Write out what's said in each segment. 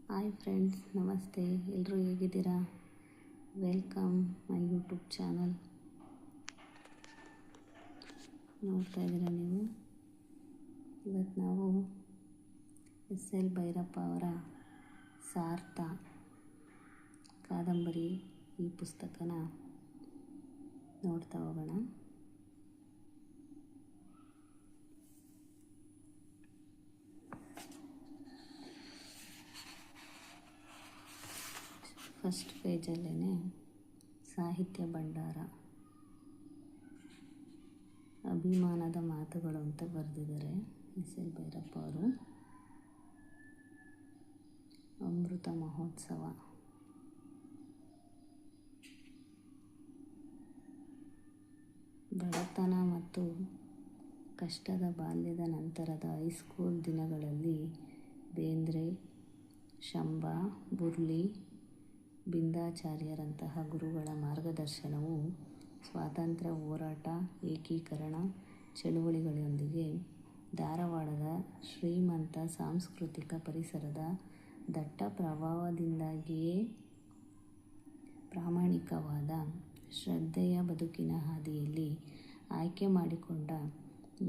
Hi friends, ನಮಸ್ತೆ. ಎಲ್ಲರೂ ಹೇಗಿದ್ದೀರಾ? Welcome my YouTube channel. ನೋಡ್ತಾ ಇದ್ದೀರಾ ನೀವು. ಇವತ್ತು ನಾವು ಎಸ್.ಎಲ್. ಭೈರಪ್ಪ ಅವರ ಸಾರ್ಥ ಕಾದಂಬರಿ ಈ ಪುಸ್ತಕನ ನೋಡ್ತಾ ಹೋಗೋಣ. ಫಸ್ಟ್ ಪೇಜಲ್ಲೇ ಸಾಹಿತ್ಯ ಭಂಡಾರ, ಅಭಿಮಾನದ ಮಾತುಗಳು ಅಂತ ಬರೆದಿದ್ದಾರೆ ಎಸ್.ಎಲ್. ಭೈರಪ್ಪ ಅವರು. ಅಮೃತ ಮಹೋತ್ಸವ, ಬಡತನ ಮತ್ತು ಕಷ್ಟದ ಬಾಲ್ಯದ ನಂತರದ ಹೈಸ್ಕೂಲ್ ದಿನಗಳಲ್ಲಿ ಬೇಂದ್ರೆ, ಶಂಭ, ಬುರ್ಲಿ, ಬಿಂದಾಚಾರ್ಯರಂತಹ ಗುರುಗಳ ಮಾರ್ಗದರ್ಶನವು ಸ್ವಾತಂತ್ರ್ಯ ಹೋರಾಟ, ಏಕೀಕರಣ ಚಳುವಳಿಗಳೊಂದಿಗೆ ಧಾರವಾಡದ ಶ್ರೀಮಂತ ಸಾಂಸ್ಕೃತಿಕ ಪರಿಸರದ ದಟ್ಟ ಪ್ರಭಾವದಿಂದಾಗಿಯೇ ಪ್ರಾಮಾಣಿಕವಾದ ಶ್ರದ್ಧೆಯ ಬದುಕಿನ ಹಾದಿಯಲ್ಲಿ ಆಯ್ಕೆ ಮಾಡಿಕೊಂಡ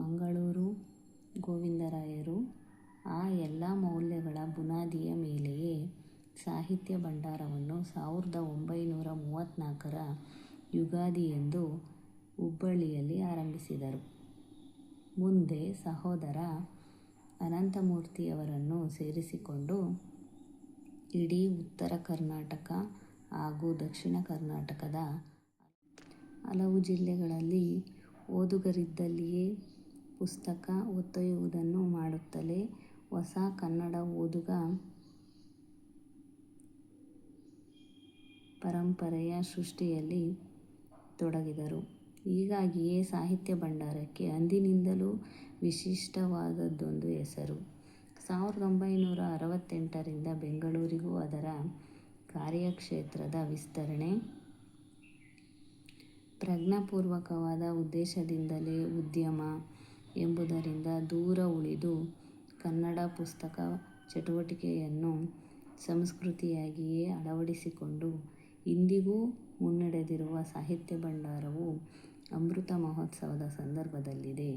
ಮಂಗಳೂರು ಗೋವಿಂದರಾಯರು ಆ ಎಲ್ಲ ಮೌಲ್ಯಗಳ ಬುನಾದಿಯ ಮೇಲೆಯೇ ಸಾಹಿತ್ಯ ಭಂಡಾರವನ್ನು 1934ರ ಯುಗಾದಿಯಂದು ಹುಬ್ಬಳ್ಳಿಯಲ್ಲಿ ಆರಂಭಿಸಿದರು. ಮುಂದೆ ಸಹೋದರ ಅನಂತಮೂರ್ತಿಯವರನ್ನು ಸೇರಿಸಿಕೊಂಡು ಇಡೀ ಉತ್ತರ ಕರ್ನಾಟಕ ಹಾಗೂ ದಕ್ಷಿಣ ಕರ್ನಾಟಕದ ಹಲವು ಜಿಲ್ಲೆಗಳಲ್ಲಿ ಓದುಗರಿದ್ದಲ್ಲಿಯೇ ಪುಸ್ತಕ ಹೊತ್ತೊಯ್ಯುವುದನ್ನು ಮಾಡುತ್ತಲೇ ಹೊಸ ಕನ್ನಡ ಓದುಗ ಪರಂಪರೆಯ ಸೃಷ್ಟಿಯಲ್ಲಿ ತೊಡಗಿದರು. ಹೀಗಾಗಿಯೇ ಸಾಹಿತ್ಯ ಭಂಡಾರಕ್ಕೆ ಅಂದಿನಿಂದಲೂ ವಿಶಿಷ್ಟವಾದದ್ದೊಂದು ಹೆಸರು. 1968ರಿಂದ ಬೆಂಗಳೂರಿಗೂ ಅದರ ಕಾರ್ಯಕ್ಷೇತ್ರದ ವಿಸ್ತರಣೆ ಪ್ರಜ್ಞಾಪೂರ್ವಕವಾದ ಉದ್ದೇಶದಿಂದಲೇ ಉದ್ಯಮ ಎಂಬುದರಿಂದ ದೂರ ಉಳಿದು ಕನ್ನಡ ಪುಸ್ತಕ ಚಟುವಟಿಕೆಯನ್ನು ಸಂಸ್ಕೃತಿಯಾಗಿಯೇ ಅಳವಡಿಸಿಕೊಂಡು ಇಂದಿಗೂ ಮುನ್ನಡೆದಿರುವ ಸಾಹಿತ್ಯ ಭಂಡಾರವು ಅಮೃತ ಮಹೋತ್ಸವದ ಸಂದರ್ಭದಲ್ಲಿದೆ.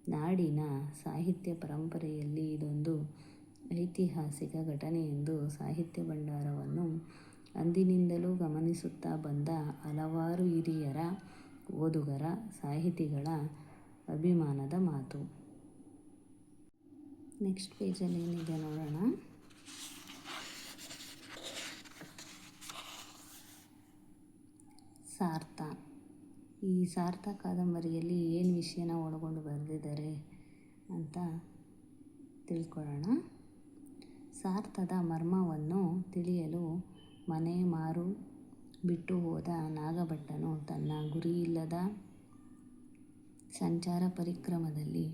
ನಾಡಿನ ಸಾಹಿತ್ಯ ಪರಂಪರೆಯಲ್ಲಿ ಇದೊಂದು ಐತಿಹಾಸಿಕ ಘಟನೆಯೆಂದು ಸಾಹಿತ್ಯ ಭಂಡಾರವನ್ನು ಅಂದಿನಿಂದಲೂ ಗಮನಿಸುತ್ತಾ ಬಂದ ಹಲವಾರು ಹಿರಿಯರ, ಓದುಗರ, ಸಾಹಿತಿಗಳ ಅಭಿಮಾನದ ಮಾತು. ನೆಕ್ಸ್ಟ್ ಪೇಜಲ್ಲಿ ಏನಿದೆ ನೋಡೋಣ. ಸಾರ್ಥ. ಈ ಸಾರ್ಥ ಕಾದಂಬರಿಯಲ್ಲಿ ಏನು ವಿಷಯನ ಒಳಗೊಂಡು ಬರೆದಿದ್ದಾರೆ ಅಂತ ತಿಳ್ಕೊಳ್ಳೋಣ. ಸಾರ್ಥದ ಮರ್ಮವನ್ನು ತಿಳಿಯಲು ಮನೆ ಮಾರು ಬಿಟ್ಟು ಹೋದ ನಾಗಭಟ್ಟನು ತನ್ನ ಗುರಿಯಿಲ್ಲದ ಸಂಚಾರ ಪರಿಕ್ರಮದಲ್ಲಿ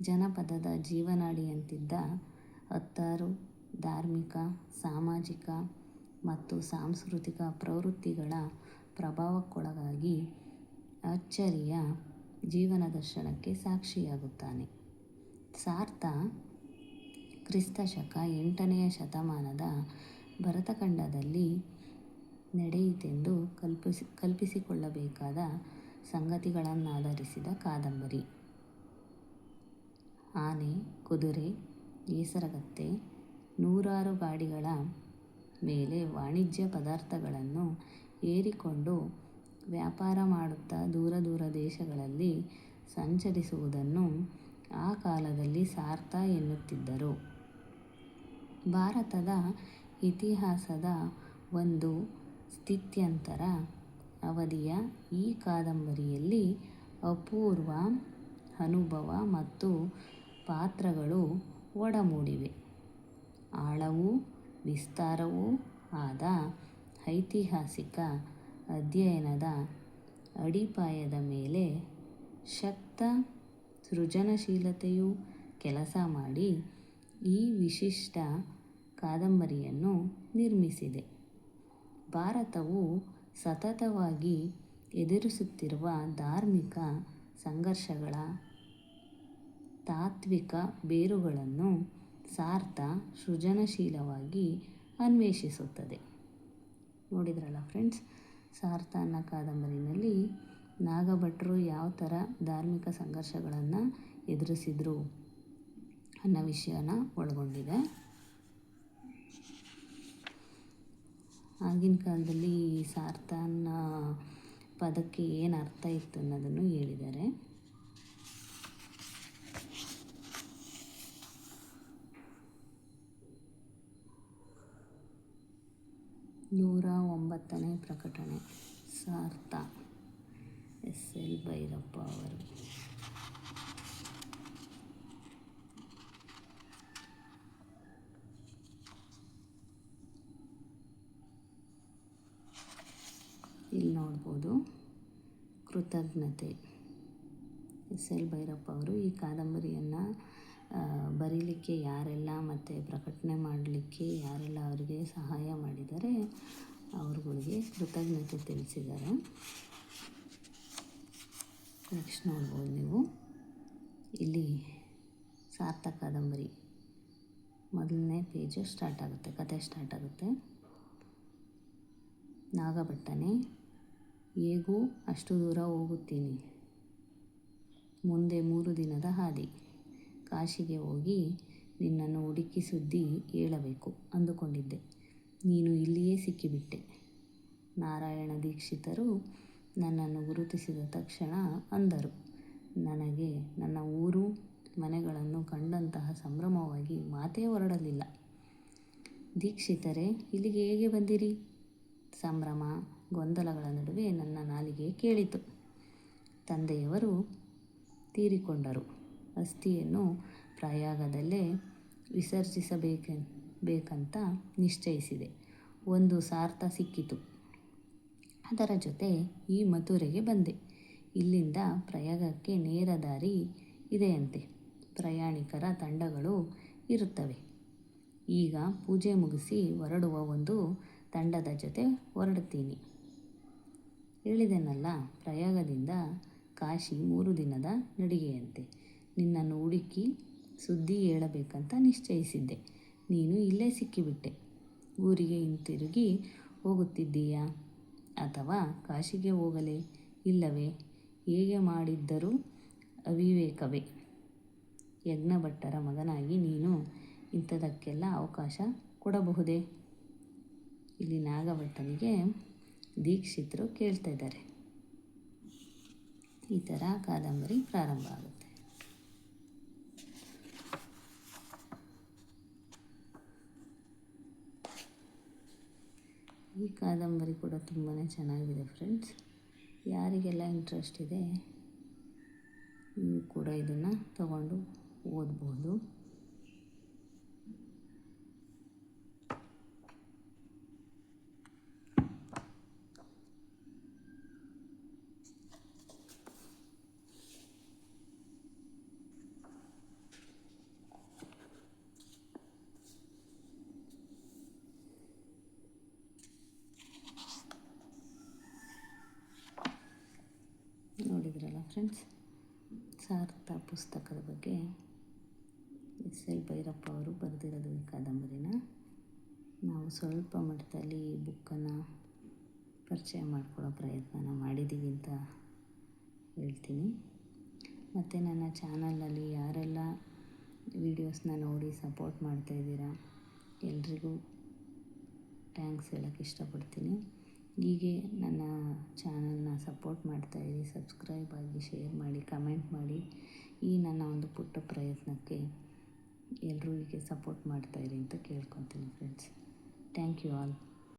ಜನಪದದ ಜೀವನಾಡಿಯಂತಿದ್ದ 10 ಧಾರ್ಮಿಕ, ಸಾಮಾಜಿಕ ಮತ್ತು ಸಾಂಸ್ಕೃತಿಕ ಪ್ರವೃತ್ತಿಗಳ ಪ್ರಭಾವಕ್ಕೊಳಗಾಗಿ ಅಚ್ಚರಿಯ ಜೀವನ ದರ್ಶನಕ್ಕೆ ಸಾಕ್ಷಿಯಾಗುತ್ತಾನೆ. ಸಾರ್ಥ ಕ್ರಿಸ್ತಶಕ 8ನೇ ಶತಮಾನದ ಭರತಖಂಡದಲ್ಲಿ ನಡೆಯಿತೆಂದು ಕಲ್ಪಿಸಿಕೊಳ್ಳಬೇಕಾದ ಸಂಗತಿಗಳನ್ನಾಧರಿಸಿದ ಕಾದಂಬರಿ. ಆನೆ, ಕುದುರೆ, ಹೇಸರಗತ್ತೆ, ನೂರಾರು ಗಾಡಿಗಳ ಮೇಲೆ ವಾಣಿಜ್ಯ ಪದಾರ್ಥಗಳನ್ನು ಏರಿಕೊಂಡು ವ್ಯಾಪಾರ ಮಾಡುತ್ತಾ ದೂರ ದೂರ ದೇಶಗಳಲ್ಲಿ ಸಂಚರಿಸುವುದನ್ನು ಆ ಕಾಲದಲ್ಲಿ ಸಾರ್ಥ ಎನ್ನುತ್ತಿದ್ದರು. ಭಾರತದ ಇತಿಹಾಸದ ಒಂದು ಸ್ಥಿತ್ಯಂತರ ಅವಧಿಯ ಈ ಕಾದಂಬರಿಯಲ್ಲಿ ಅಪೂರ್ವ ಅನುಭವ ಮತ್ತು ಪಾತ್ರಗಳು ಒಡಮೂಡಿವೆ. ಆಳವೂ ವಿಸ್ತಾರವೂ ಆದ ಐತಿಹಾಸಿಕ ಅಧ್ಯಯನದ ಅಡಿಪಾಯದ ಮೇಲೆ ಶಕ್ತ ಸೃಜನಶೀಲತೆಯು ಕೆಲಸ ಮಾಡಿ ಈ ವಿಶಿಷ್ಟ ಕಾದಂಬರಿಯನ್ನು ನಿರ್ಮಿಸಿದೆ. ಭಾರತವು ಸತತವಾಗಿ ಎದುರಿಸುತ್ತಿರುವ ಧಾರ್ಮಿಕ ಸಂಘರ್ಷಗಳ ತಾತ್ವಿಕ ಬೇರುಗಳನ್ನು ಸಾರ್ಥ ಸೃಜನಶೀಲವಾಗಿ ಅನ್ವೇಷಿಸುತ್ತದೆ. ನೋಡಿದ್ರಲ್ಲ ಫ್ರೆಂಡ್ಸ್, ಸಾರ್ಥ ಅನ್ನೋ ಕಾದಂಬರಿನಲ್ಲಿ ನಾಗಭಟ್ರು ಯಾವ ಥರ ಧಾರ್ಮಿಕ ಸಂಘರ್ಷಗಳನ್ನು ಎದುರಿಸಿದ್ರು ಅನ್ನೋ ವಿಷಯನ ಒಳಗೊಂಡಿದೆ. ಆಗಿನ ಕಾಲದಲ್ಲಿ ಸಾರ್ಥ ಅನ್ನೋ ಪದಕ್ಕೆ ಏನು ಅರ್ಥ ಇತ್ತು ಅನ್ನೋದನ್ನು ಹೇಳಿದ್ದಾರೆ. ನೂರ 9ನೇ ಪ್ರಕಟಣೆ ಸಾರ್ಥ, SL ಭೈರಪ್ಪ ಅವರು. ಇಲ್ಲಿ ನೋಡ್ಬೋದು ಕೃತಜ್ಞತೆ. SL ಭೈರಪ್ಪ ಅವರು ಈ ಕಾದಂಬರಿಯನ್ನು ಬರೀಲಿಕ್ಕೆ ಯಾರೆಲ್ಲ ಮತ್ತು ಪ್ರಕಟಣೆ ಮಾಡಲಿಕ್ಕೆ ಯಾರೆಲ್ಲ ಅವರಿಗೆ ಸಹಾಯ ಮಾಡಿದ್ದಾರೆ ಅವ್ರುಗಳಿಗೆ ಕೃತಜ್ಞತೆ ತಿಳಿಸಿದ್ದಾರೆ. ನೆಕ್ಸ್ಟ್ ನೋಡ್ಬೋದು ನೀವು, ಇಲ್ಲಿ ಸಾರ್ಥ ಕಾದಂಬರಿ ಮೊದಲನೇ ಪೇಜು ಸ್ಟಾರ್ಟ್ ಆಗುತ್ತೆ, ಕತೆ ಸ್ಟಾರ್ಟ್ ಆಗುತ್ತೆ. ನಾಗಭಟ್ಟನೇ, ಹೇಗೂ ಅಷ್ಟು ದೂರ ಹೋಗುತ್ತೀನಿ. ಮುಂದೆ 3 ದಿನದ ಹಾದಿ. ಕಾಶಿಗೆ ಹೋಗಿ ನಿನ್ನನ್ನು ಹುಡುಕಿ ಸುದ್ದಿ ಹೇಳಬೇಕು ಅಂದುಕೊಂಡಿದ್ದೆ. ನೀನು ಇಲ್ಲಿಯೇ ಸಿಕ್ಕಿಬಿಟ್ಟೆ. ನಾರಾಯಣ ದೀಕ್ಷಿತರು ನನ್ನನ್ನು ಗುರುತಿಸಿದ ತಕ್ಷಣ ಅಂದರು. ನನಗೆ ನನ್ನ ಊರು ಮನೆಗಳನ್ನು ಕಂಡಂತಹ ಸಂಭ್ರಮವಾಗಿ ಮಾತೇ ಹೊರಡಲಿಲ್ಲ. ದೀಕ್ಷಿತರೇ, ಇಲ್ಲಿಗೆ ಹೇಗೆ ಬಂದಿರಿ? ಸಂಭ್ರಮ ಗೊಂದಲಗಳ ನಡುವೆ ನನ್ನ ನಾಲಿಗೆ ಕೇಳಿತು. ತಂದೆಯವರು ತೀರಿಕೊಂಡರು. ಅಸ್ಥಿಯನ್ನು ಪ್ರಯಾಗದಲ್ಲೇ ವಿಸರ್ಜಿಸಬೇಕಂತ ನಿಶ್ಚಯಿಸಿದೆ. ಒಂದು ಸಾರ್ಥ ಸಿಕ್ಕಿತು. ಅದರ ಜೊತೆ ಈ ಮಥುರೆಗೆ ಬಂದೆ. ಇಲ್ಲಿಂದ ಪ್ರಯಾಗಕ್ಕೆ ನೇರ ದಾರಿ ಇದೆಯಂತೆ. ಪ್ರಯಾಣಿಕರ ತಂಡಗಳು ಇರುತ್ತವೆ. ಈಗ ಪೂಜೆ ಮುಗಿಸಿ ಹೊರಡುವ ಒಂದು ತಂಡದ ಜೊತೆ ಹೊರಡ್ತೀನಿ. ಹೇಳಿದೆನಲ್ಲ, ಪ್ರಯಾಗದಿಂದ ಕಾಶಿ 3 ದಿನದ ನಡಿಗೆಯಂತೆ. ನಿನ್ನನ್ನು ಹುಡುಕಿ ಸುದ್ದಿ ಹೇಳಬೇಕಂತ ನಿಶ್ಚಯಿಸಿದ್ದೆ. ನೀನು ಇಲ್ಲೇ ಸಿಕ್ಕಿಬಿಟ್ಟೆ. ಊರಿಗೆ ಹಿಂತಿರುಗಿ ಹೋಗುತ್ತಿದ್ದೀಯಾ ಅಥವಾ ಕಾಶಿಗೆ ಹೋಗಲೇ? ಇಲ್ಲವೇ? ಹೇಗೆ ಮಾಡಿದ್ದರೂ ಅವಿವೇಕವೇ. ಯಜ್ಞಭಟ್ಟರ ಮಗನಾಗಿ ನೀನು ಇಂಥದಕ್ಕೆಲ್ಲ ಅವಕಾಶ ಕೊಡಬಹುದೇ? ಇಲ್ಲಿ ನಾಗಭಟ್ಟನಿಗೆ ದೀಕ್ಷಿತರು ಕೇಳ್ತಾ ಇದ್ದಾರೆ. ಈ ಥರ ಕಾದಂಬರಿ ಪ್ರಾರಂಭ ಆಗುತ್ತೆ. ಈ ಕಾದಂಬರಿ ಕೂಡ ತುಂಬಾ ಚೆನ್ನಾಗಿದೆ ಫ್ರೆಂಡ್ಸ್. ಯಾರಿಗೆಲ್ಲ ಇಂಟ್ರೆಸ್ಟ್ ಇದೆ ನೀವು ಕೂಡ ಇದನ್ನು ತಗೊಂಡು ಓದ್ಬೋದು. ನೋಡಿದ್ರಲ್ಲ ಫ್ರೆಂಡ್ಸ್, ಸಾರ್ಥ ಪುಸ್ತಕದ ಬಗ್ಗೆ SL ಭೈರಪ್ಪ ಅವರು ಬರೆದಿರೋದು ಈ ಕಾದಂಬರಿನ. ನಾವು ಸ್ವಲ್ಪ ಮಟ್ಟದಲ್ಲಿ ಈ ಬುಕ್ಕನ್ನು ಪರಿಚಯ ಮಾಡಿಕೊಳ್ಳೋ ಪ್ರಯತ್ನ ಮಾಡಿದ್ದೀವಿ ಅಂತ ಹೇಳ್ತೀನಿ. ಮತ್ತು ನನ್ನ ಚಾನಲಲ್ಲಿ ಯಾರೆಲ್ಲ ವೀಡಿಯೋಸ್ನ ನೋಡಿ ಸಪೋರ್ಟ್ ಮಾಡ್ತಾಯಿದ್ದೀರಾ ಎಲ್ರಿಗೂ ಥ್ಯಾಂಕ್ಸ್ ಹೇಳೋಕ್ಕೆ ಇಷ್ಟಪಡ್ತೀನಿ. ಹೀಗೆ ನನ್ನ ಚಾನಲ್ನ ಸಪೋರ್ಟ್ ಮಾಡ್ತಾಯಿರಿ, ಸಬ್ಸ್ಕ್ರೈಬ್ ಆಗಿ, ಶೇರ್ ಮಾಡಿ, ಕಮೆಂಟ್ ಮಾಡಿ. ಈ ನನ್ನ ಒಂದು ಪುಟ್ಟ ಪ್ರಯತ್ನಕ್ಕೆ ಎಲ್ಲರೂ ಹೀಗೆ ಸಪೋರ್ಟ್ ಮಾಡ್ತಾಯಿರಿ ಅಂತ ಕೇಳ್ಕೊತೀನಿ ಫ್ರೆಂಡ್ಸ್. Thank you all.